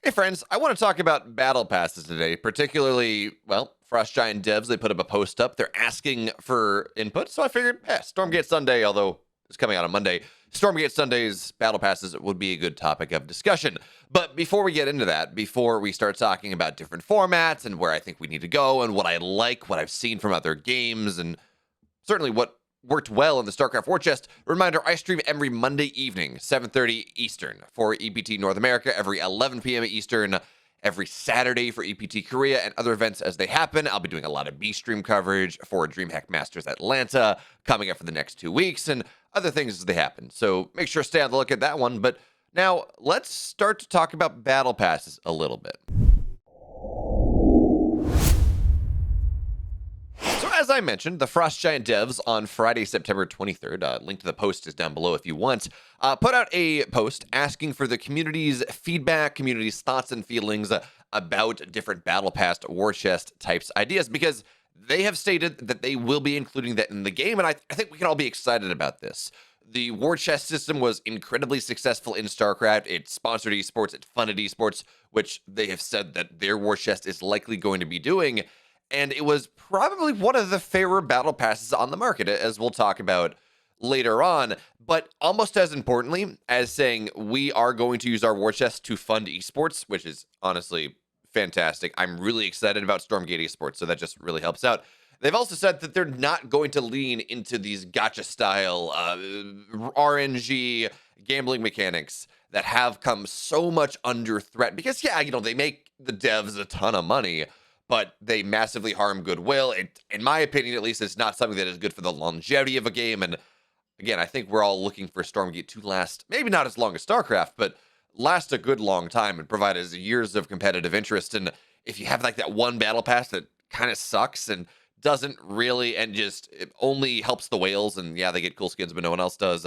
Hey friends, I want to talk about battle passes today, particularly, well, Frost Giant devs. They put up a post up. They're asking for input, so I figured, Stormgate Sunday, although it's coming out on Monday, Stormgate Sunday's battle passes would be a good topic of discussion. But before we get into that, before we start talking about different formats and where I think we need to go and what I like, what I've seen from other games, and certainly what worked well in the StarCraft War Chest. Reminder, I stream every Monday evening, 7:30 Eastern for EPT North America, every 11 p.m. Eastern, every Saturday for EPT Korea, and other events as they happen. I'll be doing a lot of B-Stream coverage for DreamHack Masters Atlanta coming up for the next 2 weeks, and other things as they happen. So make sure to stay on the look at that one. But now, let's start to talk about battle passes a little bit. As I mentioned, the Frost Giant devs on Friday, September 23rd, link to the post is down below if you want, put out a post asking for the community's feedback, community's thoughts and feelings about different Battle Pass War Chest types ideas, because they have stated that they will be including that in the game, and I think we can all be excited about this. The War Chest system was incredibly successful in StarCraft. It sponsored esports, it funded esports, which they have said that their War Chest is likely going to be doing. And it was probably one of the fairer battle passes on the market, as we'll talk about later on. But almost as importantly as saying we are going to use our war chest to fund esports, which is honestly fantastic. I'm really excited about Stormgate esports, so that just really helps out. They've also said that they're not going to lean into these gacha style RNG gambling mechanics that have come so much under threat. Because, they make the devs a ton of money, but they massively harm goodwill. In my opinion, at least, it's not something that is good for the longevity of a game. And again, I think we're all looking for Stormgate to last, maybe not as long as StarCraft, but last a good long time and provide us years of competitive interest. And if you have like that one battle pass that kind of sucks and doesn't really, and just it only helps the whales, and they get cool skins, but no one else does,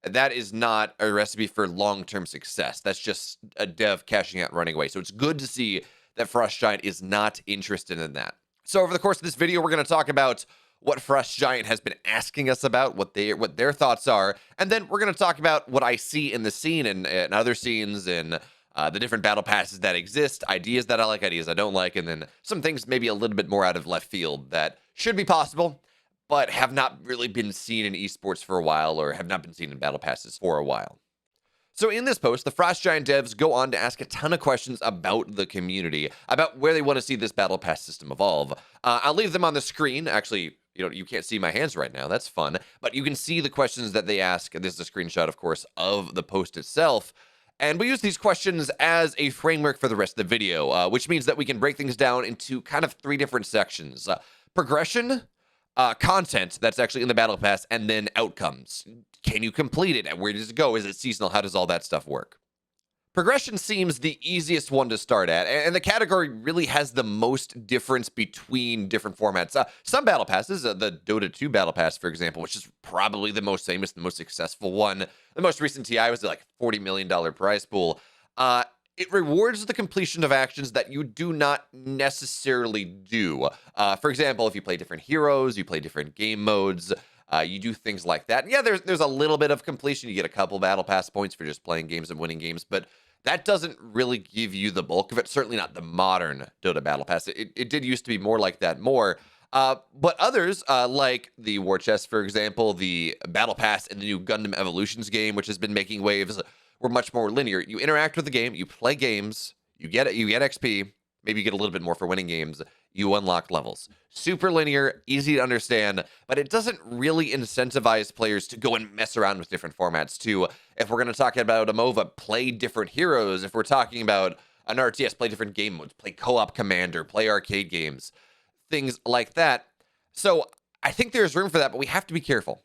that is not a recipe for long-term success. That's just a dev cashing out and running away. So it's good to see that Frost Giant is not interested in that. So over the course of this video, we're going to talk about what Frost Giant has been asking us about, what their thoughts are, and then we're going to talk about what I see in the scene and other scenes and the different battle passes that exist, ideas that I like, ideas I don't like, and then some things maybe a little bit more out of left field that should be possible, but have not really been seen in esports for a while or have not been seen in battle passes for a while. So in this post, the Frost Giant devs go on to ask a ton of questions about the community, about where they want to see this battle pass system evolve. I'll leave them on the screen. Actually, you can't see my hands right now. That's fun. But you can see the questions that they ask. This is a screenshot, of course, of the post itself. And we use these questions as a framework for the rest of the video, which means that we can break things down into kind of 3 different sections. Progression, content that's actually in the battle pass, and then outcomes. Can you complete it? And where does it go? Is it seasonal? How does all that stuff work? Progression seems the easiest one to start at, and the category really has the most difference between different formats. Some battle passes, the Dota 2 battle pass, for example, which is probably the most famous, the most successful one. The most recent TI was like $40 million prize pool. It rewards the completion of actions that you do not necessarily do. For example, if you play different heroes, you play different game modes, you do things like that. And there's a little bit of completion. You get a couple battle pass points for just playing games and winning games, but that doesn't really give you the bulk of it. Certainly not the modern Dota battle pass. It did used to be more like that more. But others, like the War Chest, for example, the battle pass in the new Gundam Evolutions game, which has been making waves, were much more linear. You interact with the game, you play games, you get XP, maybe you get a little bit more for winning games, you unlock levels. Super linear, easy to understand, but it doesn't really incentivize players to go and mess around with different formats too. If we're going to talk about a MOBA, play different heroes. If we're talking about an RTS, play different game modes, play co-op Commander, play arcade games, things like that. So I think there's room for that, but we have to be careful.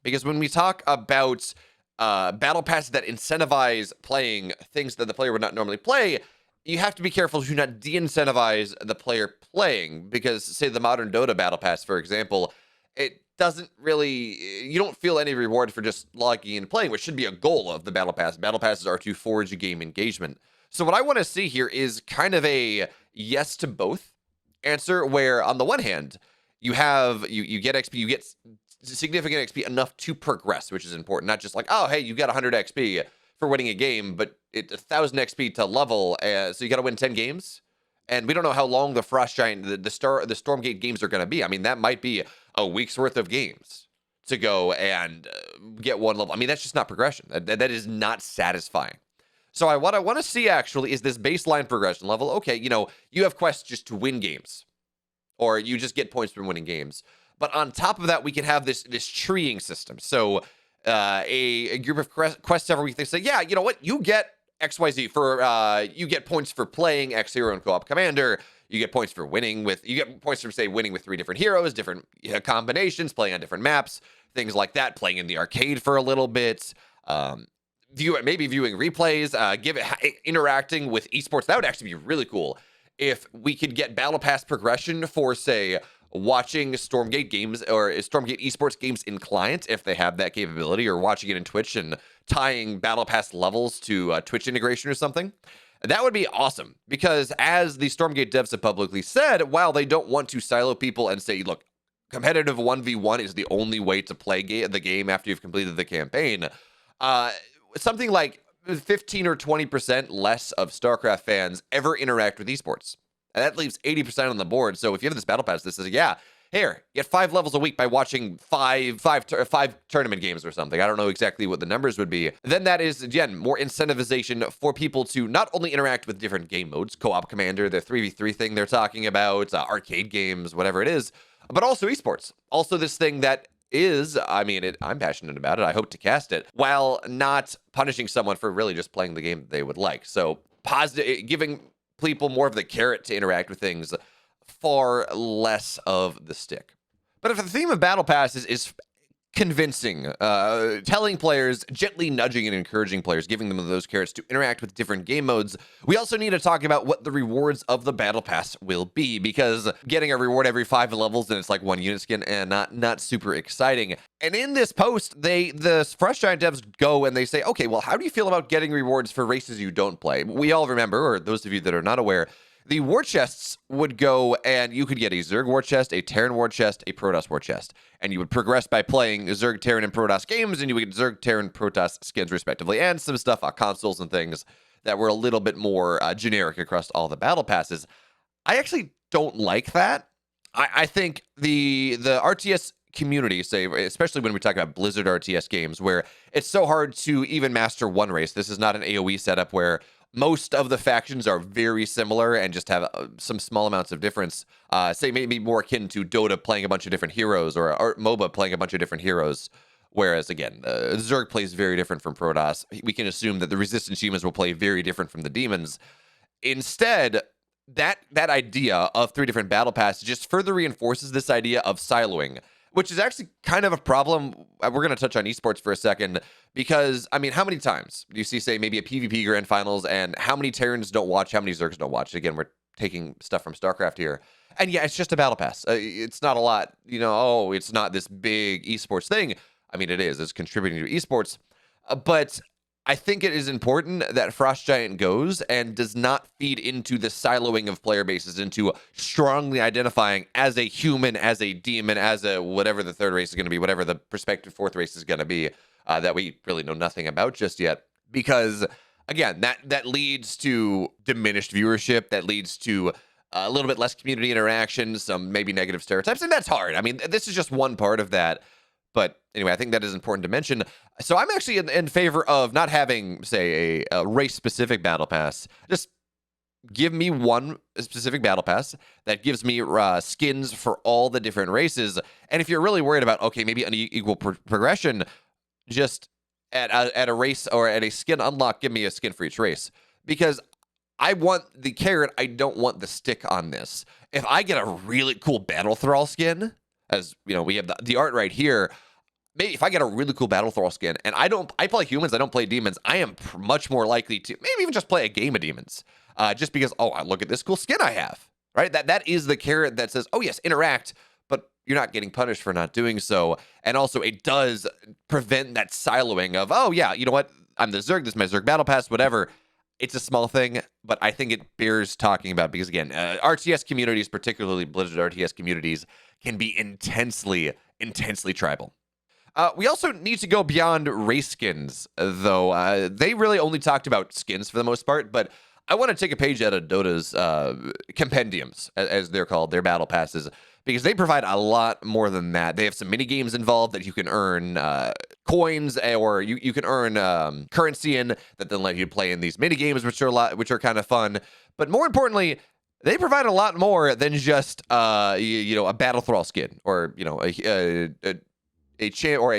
Because when we talk about battle passes that incentivize playing things that the player would not normally play, you have to be careful to not de-incentivize the player playing, because say the modern Dota battle pass, for example, it doesn't really, you don't feel any reward for just logging in and playing, which should be a goal of the battle pass. Battle passes are to forge a game engagement. So what I want to see here is kind of a yes to both answer, where on the one hand, you have, you get XP, you get significant XP enough to progress, which is important. Not just like, oh, hey, you got 100 XP for winning a game, but it's 1,000 XP to level, so you got to win 10 games. And we don't know how long the Frost Giant, the Stormgate games are going to be. I mean, that might be a week's worth of games to go and get one level. I mean, that's just not progression. That is not satisfying. So what I want to see actually is this baseline progression level. Okay, you have quests just to win games, or you just get points from winning games. But on top of that, we can have this treeing system. So a group of quests every week, they say, yeah, you know what? You get XYZ for, you get points for playing X hero and co-op commander. You get points for winning you get points for, say, winning with 3 different heroes, different combinations, playing on different maps, things like that, playing in the arcade for a little bit, maybe viewing replays, interacting with esports. That would actually be really cool if we could get Battle Pass progression for, say, watching Stormgate games or Stormgate esports games in client, if they have that capability, or watching it in Twitch and tying Battle Pass levels to Twitch integration or something. That would be awesome, because as the Stormgate devs have publicly said, while they don't want to silo people and say, look, competitive 1v1 is the only way to play the game after you've completed the campaign, something like 15 or 20% less of StarCraft fans ever interact with esports. And that leaves 80% on the board. So if you have this Battle Pass, this is, here, get 5 levels a week by watching five tournament games or something. I don't know exactly what the numbers would be. Then that is, again, more incentivization for people to not only interact with different game modes, co-op commander, the 3v3 thing they're talking about, arcade games, whatever it is, but also esports. Also this thing that is, I'm passionate about it. I hope to cast it while not punishing someone for really just playing the game they would like. So giving people more of the carrot to interact with things, far less of the stick. But if the theme of Battle Pass is convincing, telling players, gently nudging and encouraging players, giving them those carrots to interact with different game modes, we also need to talk about what the rewards of the Battle Pass will be, because getting a reward every 5 levels and it's like 1 unit skin, and not super exciting. And in this post, the Frost Giant devs go and they say, okay, well, how do you feel about getting rewards for races you don't play? We all remember, or those of you that are not aware, the war chests would go, and you could get a Zerg war chest, a Terran war chest, a Protoss war chest. And you would progress by playing Zerg, Terran, and Protoss games, and you would get Zerg, Terran, Protoss skins respectively, and some stuff on consoles and things that were a little bit more generic across all the battle passes. I actually don't like that. I think the RTS community, say, especially when we talk about Blizzard RTS games, where it's so hard to even master one race. This is not an AoE setup where most of the factions are very similar and just have some small amounts of difference. Say maybe more akin to Dota playing a bunch of different heroes, or MOBA playing a bunch of different heroes. Whereas, again, Zerg plays very different from Protoss. We can assume that the Resistance humans will play very different from the demons. Instead, that idea of 3 different battle passes just further reinforces this idea of siloing, which is actually kind of a problem. We're going to touch on esports for a second, because, how many times do you see, say, maybe a PvP Grand Finals, and how many Terrans don't watch, how many Zergs don't watch? Again, we're taking stuff from StarCraft here. And yeah, it's just a battle pass. It's not a lot, it's not this big esports thing. It is. It's contributing to esports. But I think it is important that Frost Giant goes and does not feed into the siloing of player bases, into strongly identifying as a human, as a demon, as a whatever the 3rd race is going to be, whatever the prospective 4th race is going to be, that we really know nothing about just yet. Because, again, that leads to diminished viewership, that leads to a little bit less community interaction, some maybe negative stereotypes, and that's hard. This is just one part of that. But anyway, I think that is important to mention. So I'm actually in favor of not having, say, a race-specific battle pass. Just give me one specific battle pass that gives me skins for all the different races. And if you're really worried about, okay, maybe unequal progression, just at a race or at a skin unlock, give me a skin for each race. Because I want the carrot, I don't want the stick on this. If I get a really cool Battle Thrall skin, as we have the art right here, maybe if I get a really cool Battle Thrall skin, and I play humans, I don't play demons, I am much more likely to maybe even just play a game of demons, just because, look at this cool skin I have, right? That is the carrot that says, oh yes, interact, but you're not getting punished for not doing so. And also it does prevent that siloing of, oh yeah, you know what, I'm the Zerg, this is my Zerg Battle Pass, whatever. It's a small thing, but I think it bears talking about, because again, RTS communities, particularly Blizzard RTS communities, can be intensely tribal. We also need to go beyond race skins, though. They really only talked about skins for the most part, but I want to take a page out of Dota's compendiums, as they're called, their battle passes, because they provide a lot more than that. They have some mini games involved that you can earn coins, or you can earn currency in that then let you play in these mini games, which are kind of fun. But more importantly, they provide a lot more than just a battle thrall skin, or a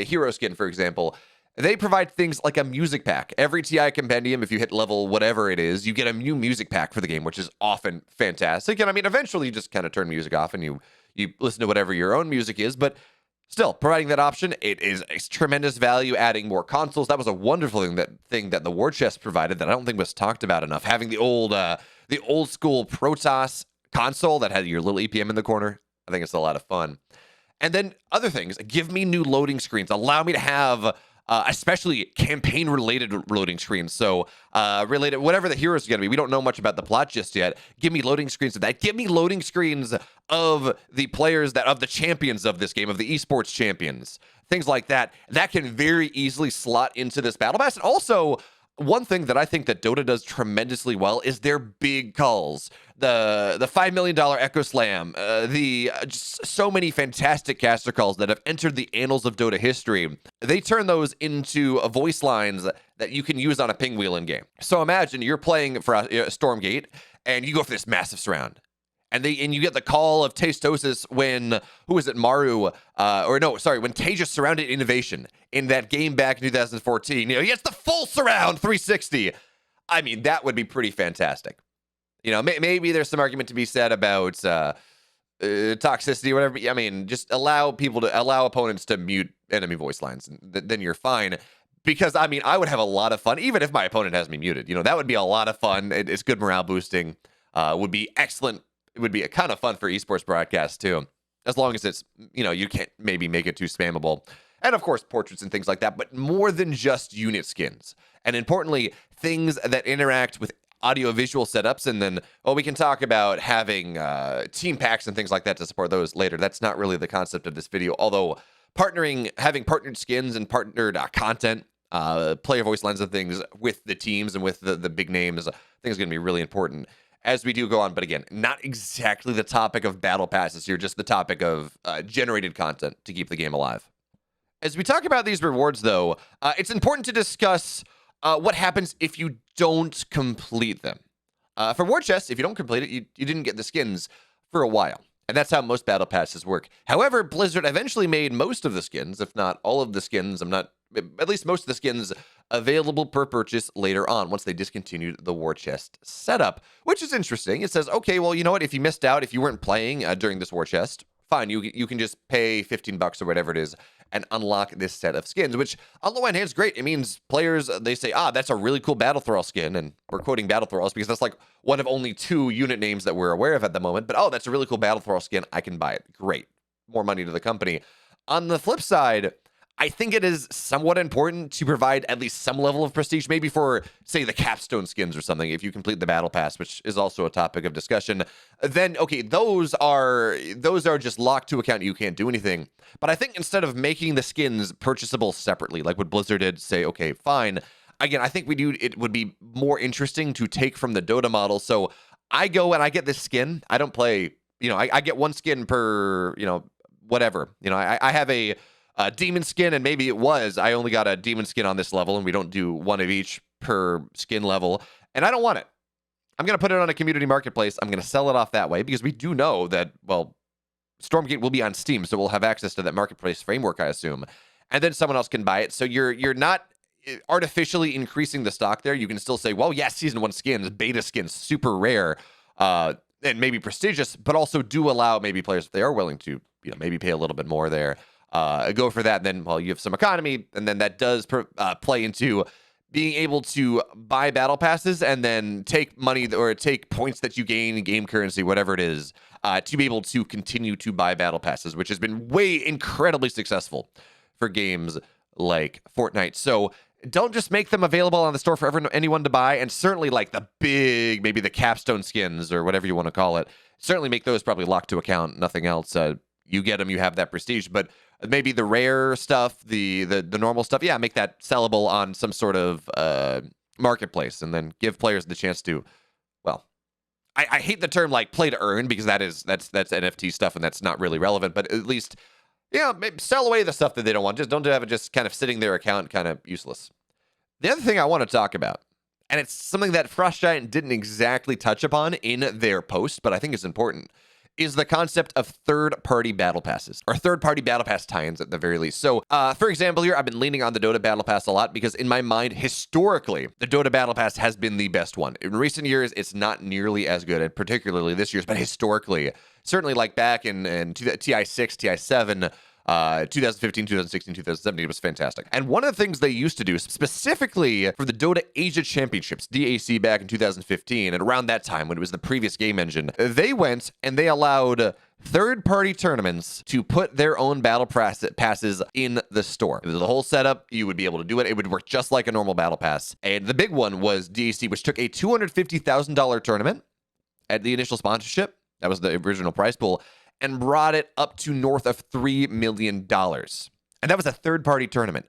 hero skin, for example. They provide things like a music pack. Every TI compendium, if you hit level whatever it is, you get a new music pack for the game, which is often fantastic. And I mean, eventually you just kind of turn music off and you listen to whatever your own music is, but still, providing that option, it is a tremendous value, adding more consoles. That was a wonderful thing that the war chest provided that I don't think was talked about enough. Having the old school Protoss console that had your little EPM in the corner, I think it's a lot of fun. And then other things, give me new loading screens. Allow me to have especially campaign-related loading screens. So related, whatever the hero is going to be. We don't know much about the plot just yet. Give me loading screens of that. Give me loading screens of the players of the champions of this game, of the esports champions. Things like that. That can very easily slot into this battle pass. And also, one thing that I think that Dota does tremendously well is their big calls. The $5 million Echo Slam, just so many fantastic caster calls that have entered the annals of Dota history. They turn those into voice lines that you can use on a ping wheel in game. So imagine you're playing for StormGate and you go for this massive surround. And you get the call of Tastosis when, Maru, when Tejas surrounded Innovation in that game back in 2014. He gets the full surround 360. I mean, that would be pretty fantastic. Maybe there's some argument to be said about toxicity or whatever. I mean, just allow opponents to mute enemy voice lines, and then you're fine. Because, I mean, I would have a lot of fun, even if my opponent has me muted. That would be a lot of fun. It's good morale boosting. Would be excellent. It would be a kind of fun for esports broadcasts too, as long as it's, you can't maybe make it too spammable. And of course, portraits and things like that, but more than just unit skins. And importantly, things that interact with audio-visual setups. And then, we can talk about having team packs and things like that to support those later. That's not really the concept of this video, although having partnered skins and partnered content, player voice lines and things with the teams and with the big names, I think is going to be really important as we do go on. But again, not exactly the topic of battle passes here, just the topic of generated content to keep the game alive. As we talk about these rewards, though, it's important to discuss what happens if you don't complete them. For war chests, if you don't complete it, you didn't get the skins for a while. And that's how most battle passes work. However, Blizzard eventually made most of the skins, if not all of the skins, at least most of the skins available per purchase later on once they discontinued the war chest setup, which is interesting. It says, okay, well, you know what? If you missed out, if you weren't playing during this war chest, fine, you can just pay $15 or whatever it is and unlock this set of skins, which on the one hand is great. It means players, they say, that's a really cool Battle Thrall skin, and we're quoting Battle Thralls because that's like one of only 2 unit names that we're aware of at the moment, but that's a really cool Battle Thrall skin, I can buy it. Great. More money to the company. On the flip side, I think it is somewhat important to provide at least some level of prestige, maybe for, say, the capstone skins or something, if you complete the battle pass, which is also a topic of discussion. Then, okay, those are just locked to account. You can't do anything. But I think instead of making the skins purchasable separately, like what Blizzard did, say, okay, fine. Again, I think it would be more interesting to take from the Dota model. So I go and I get this skin. I don't play, I get 1 skin per, whatever. I have a demon skin, and maybe I only got a demon skin on this level, and we don't do 1 of each per skin level, and I don't want it. I'm going to put it on a community marketplace. I'm going to sell it off that way, because we do know that, StormGate will be on Steam, so we'll have access to that marketplace framework, I assume, and then someone else can buy it. So you're not artificially increasing the stock there. You can still say, well, yes, Season 1 skins, beta skins, super rare, and maybe prestigious, but also do allow maybe players, if they are willing to, maybe pay a little bit more there, go for that. And then, you have some economy, and then that does play into being able to buy battle passes and then take money or take points that you gain in game currency, whatever it is, to be able to continue to buy battle passes, which has been incredibly successful for games like Fortnite. So don't just make them available on the store for anyone to buy, and certainly like the big, maybe the capstone skins or whatever you want to call it, certainly make those probably locked to account, nothing else. You get them, you have that prestige, but Maybe the rare stuff, the normal stuff, yeah, make that sellable on some sort of marketplace, and then give players the chance to, well, I hate the term like play to earn, because that's NFT stuff and that's not really relevant, but at least, yeah, maybe sell away the stuff that they don't want. Just don't have it just kind of sitting in their account, kind of useless. The other thing I want to talk about, and it's something that Frost Giant didn't exactly touch upon in their post, but I think it's important, is the concept of third-party battle passes, or third-party battle pass tie-ins at the very least. So, for example here, I've been leaning on the Dota battle pass a lot because in my mind, historically, the Dota battle pass has been the best one. In recent years, it's not nearly as good, and particularly this year's, but historically, certainly like back in TI6, TI7, 2015, 2016, 2017, it was fantastic. And one of the things they used to do, specifically for the Dota Asia Championships, DAC back in 2015, and around that time when it was the previous game engine, they went and they allowed third-party tournaments to put their own battle passes in the store. It was the whole setup. You would be able to do it. It would work just like a normal battle pass. And the big one was DAC, which took a $250,000 tournament at the initial sponsorship. That was the original prize pool, and brought it up to north of $3 million. And that was a third-party tournament.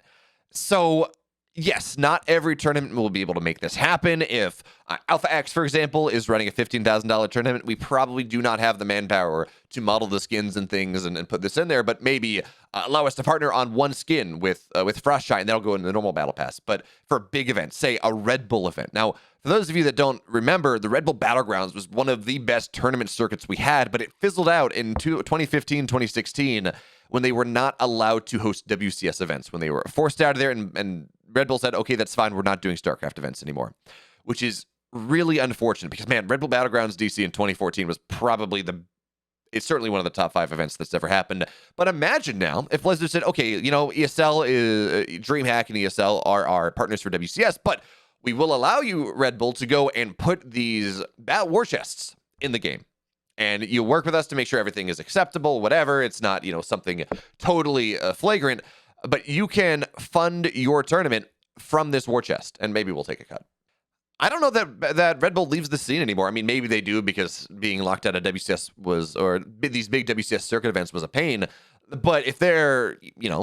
So, yes, not every tournament will be able to make this happen. If Alpha X, for example, is running a $15,000 tournament, we probably do not have the manpower to model the skins and things and put this in there, but maybe allow us to partner on one skin with Frost Giant, and that'll go into the normal battle pass. But for big events, say a Red Bull event. Now, for those of you that don't remember, the Red Bull Battlegrounds was one of the best tournament circuits we had, but it fizzled out in 2015, 2016, when they were not allowed to host WCS events, when they were forced out of there, and Red Bull said, okay, that's fine, we're not doing StarCraft events anymore, which is really unfortunate because, man, Red Bull Battlegrounds DC in 2014 was probably it's certainly one of the top 5 events that's ever happened. But imagine now if Blizzard said, okay, ESL is DreamHack and ESL are our partners for WCS, but we will allow you, Red Bull, to go and put these war chests in the game. And you work with us to make sure everything is acceptable, whatever. It's not, something totally flagrant, but you can fund your tournament from this war chest, and maybe we'll take a cut. I don't know that Red Bull leaves the scene anymore. I mean, maybe they do because being locked out of WCS or these big WCS circuit events was a pain. But if they're,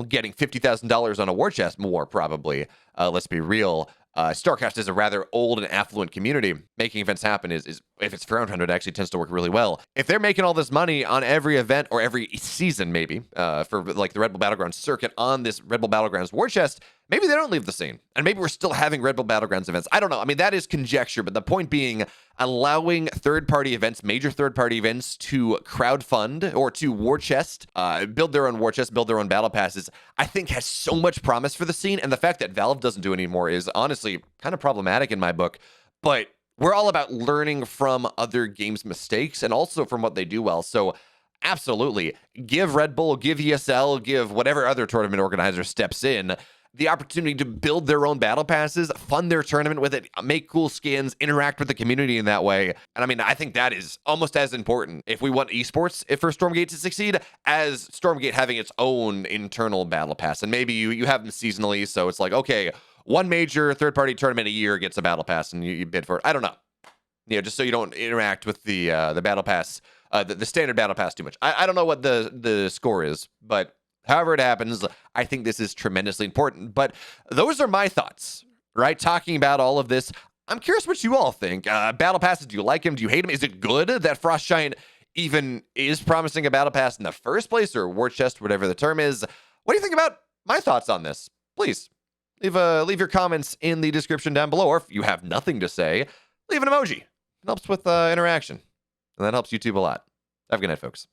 getting $50,000 on a war chest, more probably, let's be real. StarCraft is a rather old and affluent community. Making events happen is if it's for 100, it actually tends to work really well. If they're making all this money on every event or every season, maybe, for like the Red Bull Battlegrounds circuit on this Red Bull Battlegrounds war chest, maybe they don't leave the scene. And maybe we're still having Red Bull Battlegrounds events. I don't know. I mean, that is conjecture, but the point being, allowing third-party events, major third-party events, to crowdfund or to war chest, build their own war chest, build their own battle passes, I think has so much promise for the scene. And the fact that Valve doesn't do it anymore is honestly kind of problematic in my book. But we're all about learning from other games' mistakes and also from what they do well. So absolutely, give Red Bull, give ESL, give whatever other tournament organizer steps in the opportunity to build their own battle passes, fund their tournament with it, make cool skins, interact with the community in that way. And I mean, I think that is almost as important if we want esports, for StormGate to succeed, as StormGate having its own internal battle pass. And maybe you have them seasonally, so it's like, okay, one major third-party tournament a year gets a battle pass and you bid for it. I don't know. Just so you don't interact with the battle pass, the standard battle pass too much. I don't know what the score is, but however it happens, I think this is tremendously important. But those are my thoughts, right? Talking about all of this. I'm curious what you all think. Battle passes, do you like them? Do you hate them? Is it good that Frost Giant even is promising a battle pass in the first place, or war chest, whatever the term is? What do you think about my thoughts on this? Please leave your comments in the description down below, or if you have nothing to say, leave an emoji. It helps with interaction, and that helps YouTube a lot. Have a good night, folks.